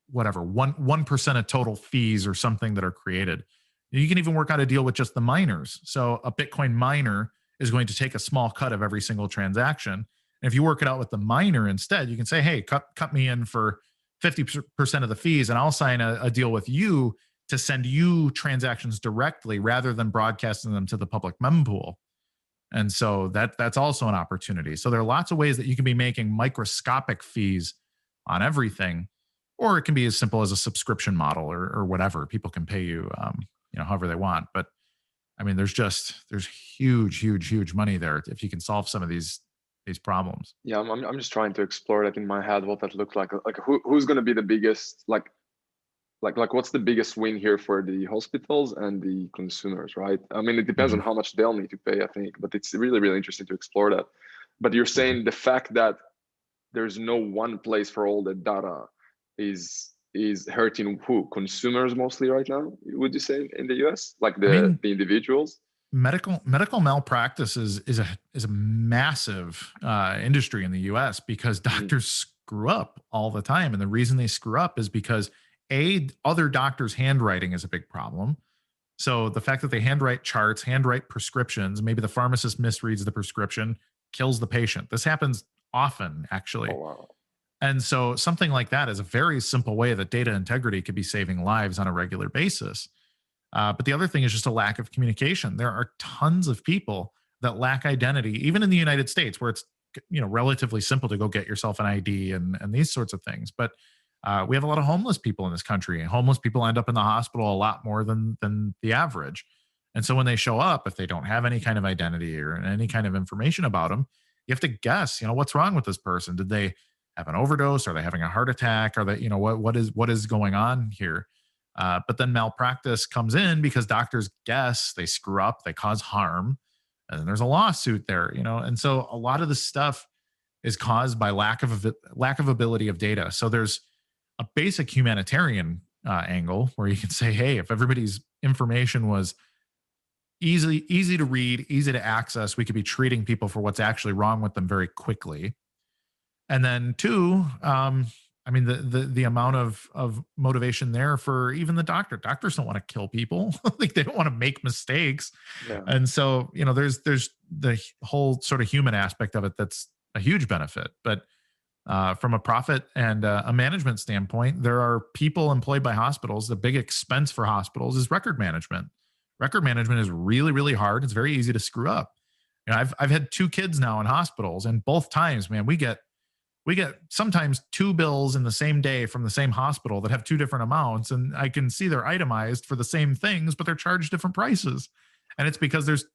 whatever 1% of total fees or something that are created. You can even work out a deal with just the miners. So a Bitcoin miner is going to take a small cut of every single transaction. And if you work it out with the miner instead, you can say, hey, cut me in for 50% of the fees, and I'll sign a deal with you to send you transactions directly rather than broadcasting them to the public mempool. And so that's also an opportunity. So there are lots of ways that you can be making microscopic fees on everything, or it can be as simple as a subscription model or whatever. People can pay you, however they want. But I mean, there's huge money there if you can solve some of these problems. Yeah, I'm just trying to explore that in my head, what that looked like. Like who's going to be the biggest, like what's the biggest win here for the hospitals and the consumers, right? I mean, it depends on how much they'll need to pay, I think, but it's really, really interesting to explore that. But you're saying the fact that there's no one place for all the data is hurting who? Consumers mostly right now, would you say, in the US? Like the individuals? Medical malpractice is a massive industry in the US because doctors screw up all the time. And the reason they screw up is because other doctors' handwriting is a big problem. So the fact that they handwrite charts, handwrite prescriptions, maybe the pharmacist misreads the prescription, kills the patient. This happens often, actually. Oh, wow. And so something like that is a very simple way that data integrity could be saving lives on a regular basis. But the other thing is just a lack of communication. There are tons of people that lack identity, even in the United States, where it's relatively simple to go get yourself an ID and these sorts of things. But we have a lot of homeless people in this country, and homeless people end up in the hospital a lot more than the average. And so when they show up, if they don't have any kind of identity or any kind of information about them, you have to guess, what's wrong with this person? Did they have an overdose? Are they having a heart attack? Are they, what is going on here? But then malpractice comes in because doctors guess, they screw up, they cause harm, and then there's a lawsuit there, And so a lot of this stuff is caused by lack of ability of data. So there's a basic humanitarian angle where you can say, hey, if everybody's information was easy to read, easy to access, we could be treating people for what's actually wrong with them very quickly. And then two, the amount of motivation there for even the doctors don't want to kill people. Like they don't want to make mistakes. Yeah. And so, there's the whole sort of human aspect of it. That's a huge benefit. But from a profit and a management standpoint, there are people employed by hospitals. The big expense for hospitals is record management. Record management is really, really hard. It's very easy to screw up. I've had 2 kids now in hospitals, and both times, man, we get sometimes 2 bills in the same day from the same hospital that have 2 different amounts, and I can see they're itemized for the same things, but they're charged different prices. And it's because there's,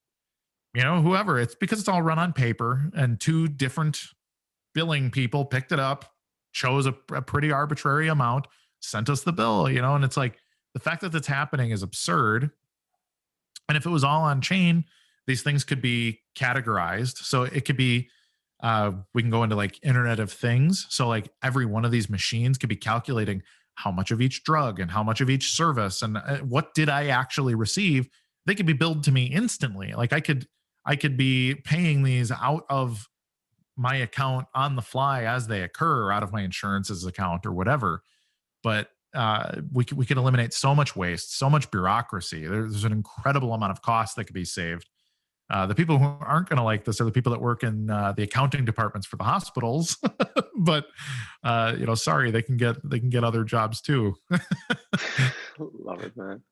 it's because it's all run on paper, and 2 different billing people picked it up, chose a pretty arbitrary amount, sent us the bill, and it's like the fact that that's happening is absurd. And if it was all on chain, these things could be categorized. So it could be, we can go into like Internet of Things. So like every one of these machines could be calculating how much of each drug and how much of each service and what did I actually receive. They could be billed to me instantly. Like I could be paying these out of my account on the fly as they occur, or out of my insurance's account or whatever. But we could eliminate so much waste, so much bureaucracy. There's an incredible amount of cost that could be saved. The people who aren't going to like this are the people that work in the accounting departments for the hospitals. But sorry, they can get other jobs too. Love it, man.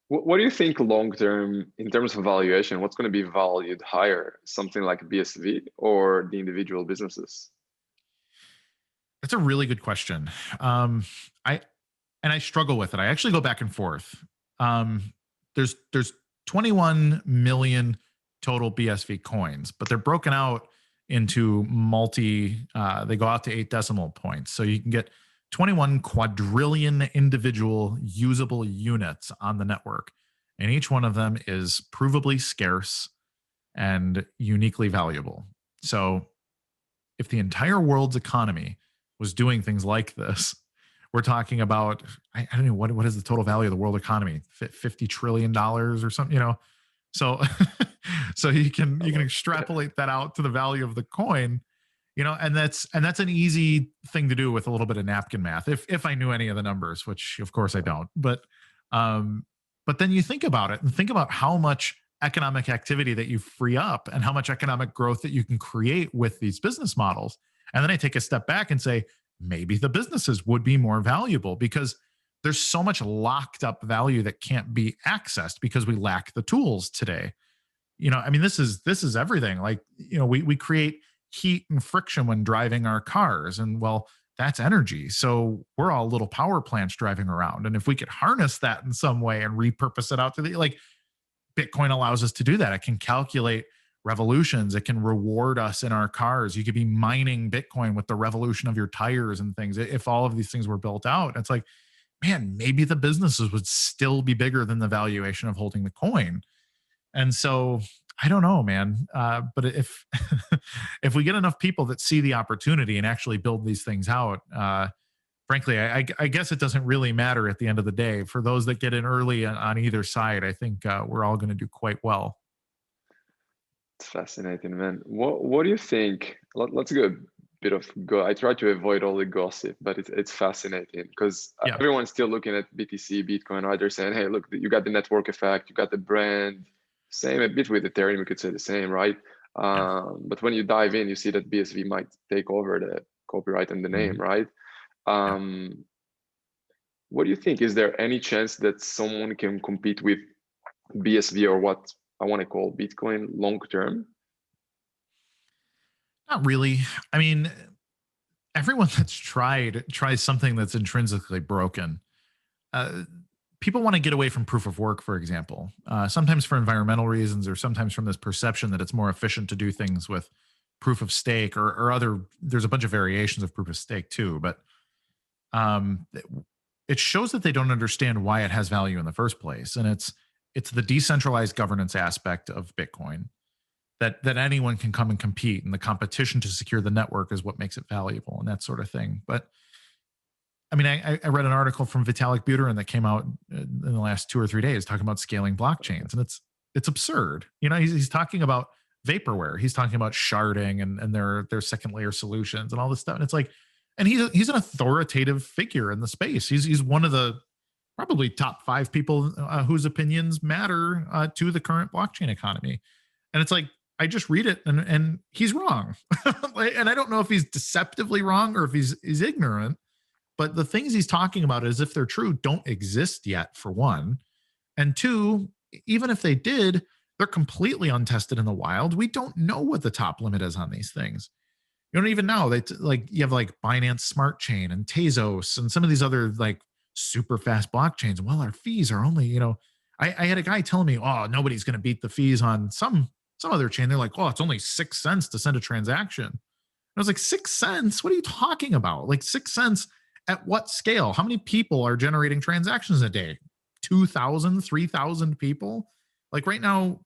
What do you think long term in terms of valuation? What's going to be valued higher? Something like BSV or the individual businesses? That's a really good question. I and I struggle with it. I actually go back and forth. There's 21 million total BSV coins, but they're broken out into they go out to 8 decimal points. So you can get 21 quadrillion individual usable units on the network. And each one of them is provably scarce and uniquely valuable. So if the entire world's economy was doing things like this, we're talking about, I don't know, what is the total value of the world economy? $50 trillion or something, you know? So, so you can extrapolate that out to the value of the coin, you know, and that's an easy thing to do with a little bit of napkin math. If I knew any of the numbers, which of course I don't, but then you think about it and think about how much economic activity that you free up and how much economic growth that you can create with these business models. And then I take a step back and say, maybe the businesses would be more valuable because there's so much locked up value that can't be accessed because we lack the tools today. You know, I mean, this is everything. Like, you know, we create heat and friction when driving our cars, and well, that's energy. So we're all little power plants driving around. And if we could harness that in some way and repurpose it out to the, like, Bitcoin allows us to do that. It can calculate revolutions. It can reward us in our cars. You could be mining Bitcoin with the revolution of your tires and things. If all of these things were built out, it's like, man, maybe the businesses would still be bigger than the valuation of holding the coin. And so I don't know, man. But if if we get enough people that see the opportunity and actually build these things out, frankly, I guess it doesn't really matter at the end of the day. For those that get in early on either side, I think we're all going to do quite well. It's fascinating, man. What do you think? Let's go a bit of go. I try to avoid all the gossip, but it's fascinating because Yeah. everyone's still looking at BTC, Bitcoin, right? They're saying, hey, look, you got the network effect, you got the brand. Same a bit with Ethereum, we could say the same, right? Yeah. But when you dive in, you see that BSV might take over the copyright and the name, right? Yeah. What do you think? Is there any chance that someone can compete with BSV or what I want to call Bitcoin long term? Not really. I mean, everyone that's tries something that's intrinsically broken. Uh, People want to get away from proof of work, for example, sometimes for environmental reasons, or sometimes from this perception that it's more efficient to do things with proof of stake or other. There's a bunch of variations of proof of stake too, but um, it shows that they don't understand why it has value in the first place, and it's the decentralized governance aspect of Bitcoin that anyone can come and compete, and the competition to secure the network is what makes it valuable and that sort of thing. But I mean, I read an article from Vitalik Buterin that came out in the last 2 or 3 days talking about scaling blockchains, and it's absurd. You know, he's talking about vaporware, he's talking about sharding and their second layer solutions and all this stuff, and it's like, and he's an authoritative figure in the space. He's one of the probably top 5 people whose opinions matter to the current blockchain economy, and it's like, I just read it and he's wrong, and I don't know if he's deceptively wrong or if he's ignorant. But the things he's talking about, as if they're true, don't exist yet, for one. And two, even if they did, they're completely untested in the wild. We don't know what the top limit is on these things. You don't even know. Like, you have like Binance Smart Chain and Tezos and some of these other like super fast blockchains. Well, our fees are only, you know, I had a guy telling me, oh, nobody's going to beat the fees on some other chain. They're like, oh, it's only 6 cents to send a transaction. And I was like, 6 cents? What are you talking about? Like 6 cents at what scale? How many people are generating transactions a day? 2,000, 3,000 people? Like right now,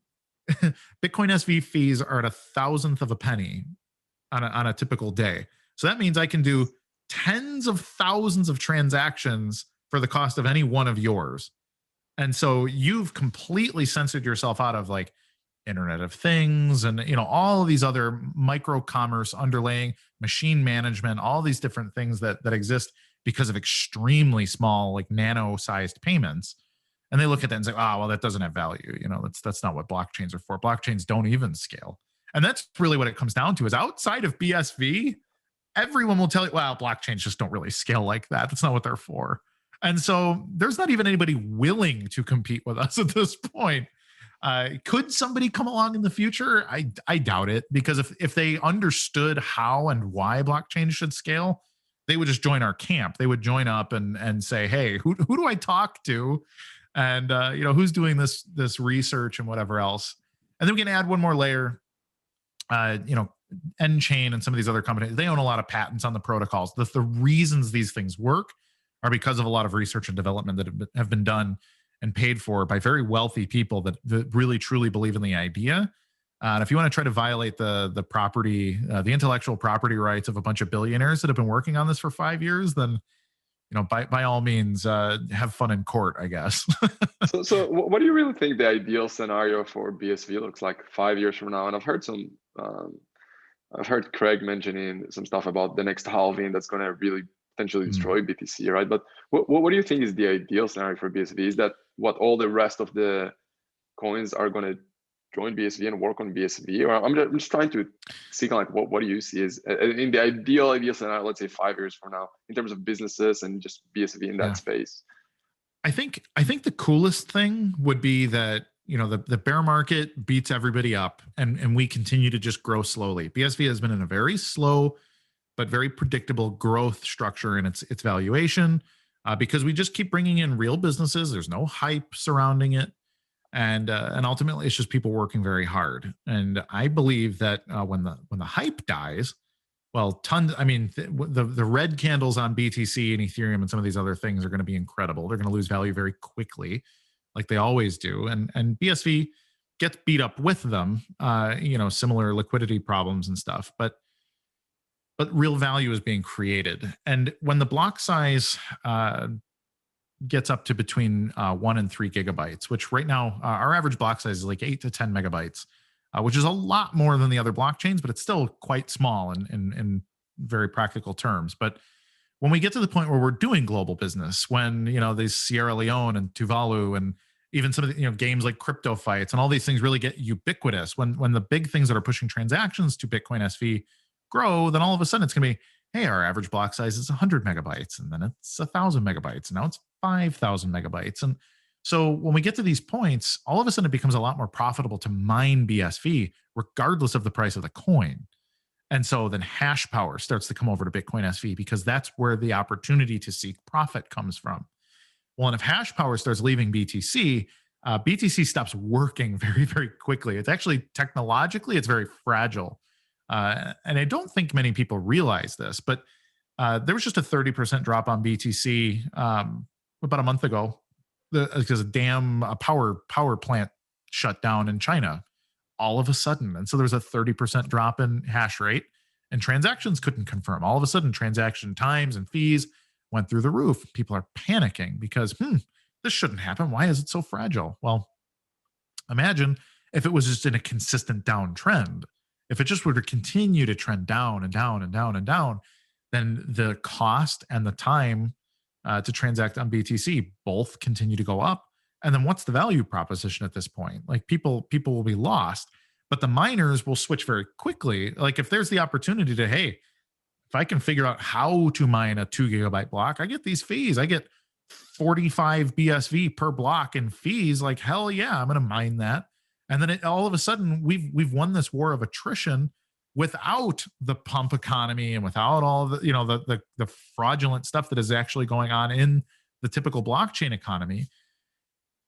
Bitcoin SV fees are at 1,000th of a penny on a typical day. So that means I can do tens of thousands of transactions for the cost of any one of yours. And so you've completely censored yourself out of like Internet of Things and, you know, all of these other micro commerce underlaying machine management, all these different things that exist because of extremely small, like nano sized payments. And they look at that and say, oh, well, that doesn't have value. You know, that's not what blockchains are for. Blockchains don't even scale. And that's really what it comes down to, is outside of BSV, everyone will tell you, well, blockchains just don't really scale like that. That's not what they're for. And so there's not even anybody willing to compete with us at this point. Could somebody come along in the future? I doubt it, because if they understood how and why blockchain should scale, they would just join our camp. They would join up and say, hey, who do I talk to? And who's doing this research and whatever else. And then we can add one more layer. N-Chain and some of these other companies, they own a lot of patents on the protocols. The reasons these things work are because of a lot of research and development that have been done and paid for by very wealthy people that really truly believe in the idea. And if you want to try to violate the property, the intellectual property rights of a bunch of billionaires that have been working on this for 5 years, then by all means, have fun in court, I guess. So what do you really think the ideal scenario for BSV looks like 5 years from now? And I've heard Craig mentioning some stuff about the next halving that's going to really potentially destroy BTC, right? But what do you think is the ideal scenario for BSV? Is that what all the rest of the coins are going to join BSV and work on BSV? Or I'm just trying to see kind of like what do you see is in the ideal scenario, let's say 5 years from now, in terms of businesses and just BSV in that space? I think the coolest thing would be that the bear market beats everybody up, and we continue to just grow slowly. BSV has been in a very slow but very predictable growth structure in its valuation, because we just keep bringing in real businesses. There's no hype surrounding it, and ultimately it's just people working very hard. And I believe that when the hype dies, well, tons. I mean, the red candles on BTC and Ethereum and some of these other things are going to be incredible. They're going to lose value very quickly, like they always do. And BSV gets beat up with them, similar liquidity problems and stuff. But real value is being created. And when the block size gets up to between 1 and 3 gigabytes, which right now our average block size is like 8 to 10 megabytes, which is a lot more than the other blockchains, but it's still quite small in very practical terms. But when we get to the point where we're doing global business, when these Sierra Leone and Tuvalu and even some of the games like Crypto Fights and all these things really get ubiquitous, when the big things that are pushing transactions to Bitcoin SV grow, then all of a sudden it's going to be, hey, our average block size is 100 megabytes, and then it's 1,000 megabytes, and now it's 5,000 megabytes. And so when we get to these points, all of a sudden it becomes a lot more profitable to mine BSV, regardless of the price of the coin. And so then hash power starts to come over to Bitcoin SV, because that's where the opportunity to seek profit comes from. Well, and if hash power starts leaving BTC, BTC stops working very, very quickly. It's actually technologically, it's very fragile. And I don't think many people realize this, but there was just a 30% drop on BTC about a month ago, because a power plant shut down in China all of a sudden. And so there was a 30% drop in hash rate, and transactions couldn't confirm. All of a sudden, transaction times and fees went through the roof. People are panicking because, this shouldn't happen. Why is it so fragile? Well, imagine if it was just in a consistent downtrend. If it just were to continue to trend down and down and down and down, then the cost and the time to transact on BTC both continue to go up. And then what's the value proposition at this point? Like people will be lost, but the miners will switch very quickly. Like if there's the opportunity to, hey, if I can figure out how to mine a 2 gigabyte block, I get these fees. I get 45 BSV per block in fees. Like, hell yeah, I'm going to mine that. And then all of a sudden we've won this war of attrition without the pump economy and without all of the fraudulent stuff that is actually going on in the typical blockchain economy.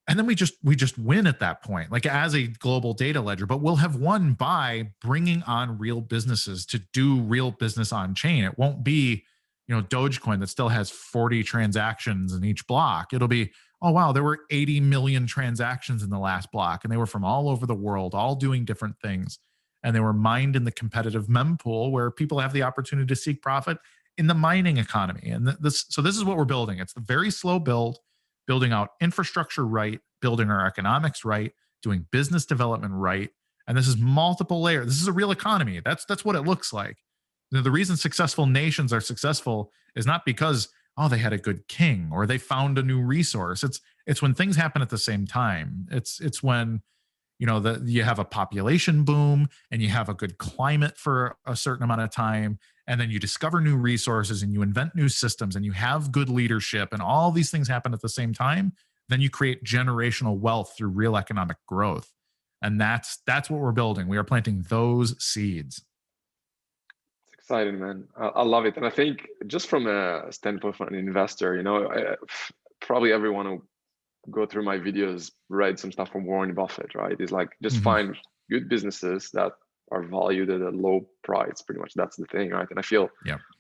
And then we just win at that point, like as a global data ledger. But we'll have won by bringing on real businesses to do real business on chain. It won't be Dogecoin that still has 40 transactions in each block. It'll be, oh wow, there were 80 million transactions in the last block, and they were from all over the world, all doing different things, and they were mined in the competitive mempool where people have the opportunity to seek profit in the mining economy. And this is what we're building. It's a very slow build, building out infrastructure right, building our economics right, doing business development right. And this is multiple layers. This is a real economy. That's what it looks like. The reason successful nations are successful is not because, oh, they had a good king or they found a new resource. It's when things happen at the same time. It's when you have a population boom and you have a good climate for a certain amount of time, and then you discover new resources and you invent new systems and you have good leadership and all these things happen at the same time, then you create generational wealth through real economic growth. And that's what we're building. We are planting those seeds. It's exciting, man. I love it. And I think just from a standpoint of an investor, you know, probably everyone who go through my videos read some stuff from Warren Buffett, right? It's like just find good businesses that are valued at a low price. Pretty much that's the thing, right? And I feel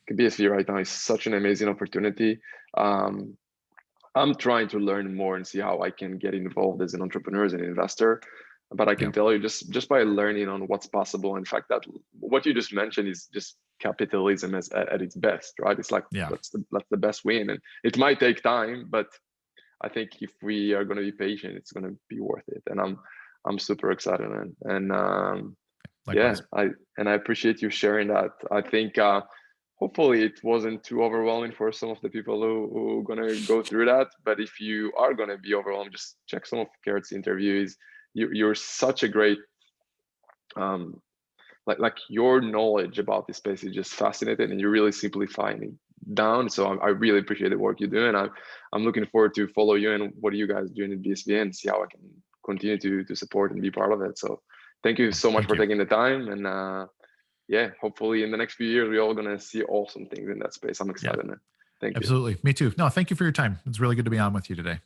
BSV right now is such an amazing opportunity. I'm trying to learn more and see how I can get involved as an entrepreneur, as an investor. But I can tell you just by learning on what's possible. In fact, that what you just mentioned is just capitalism at its best, right? It's like that's the best win, and it might take time, but I think if we are going to be patient, it's going to be worth it. And I'm super excited, man. And yeah, I appreciate you sharing that. I think hopefully it wasn't too overwhelming for some of the people who are going to go through that. But if you are going to be overwhelmed, just check some of Gert's interviews. You're such a great like your knowledge about this space is just fascinating, and you're really simplifying it down. So I really appreciate the work you're doing. I'm looking forward to follow you and what are you guys doing at BSV and see how I can continue to support and be part of it. So thank you so much for taking the time. And yeah, hopefully in the next few years, we're all going to see awesome things in that space. I'm excited, man. Thank you. Absolutely. Me too. No, thank you for your time. It's really good to be on with you today.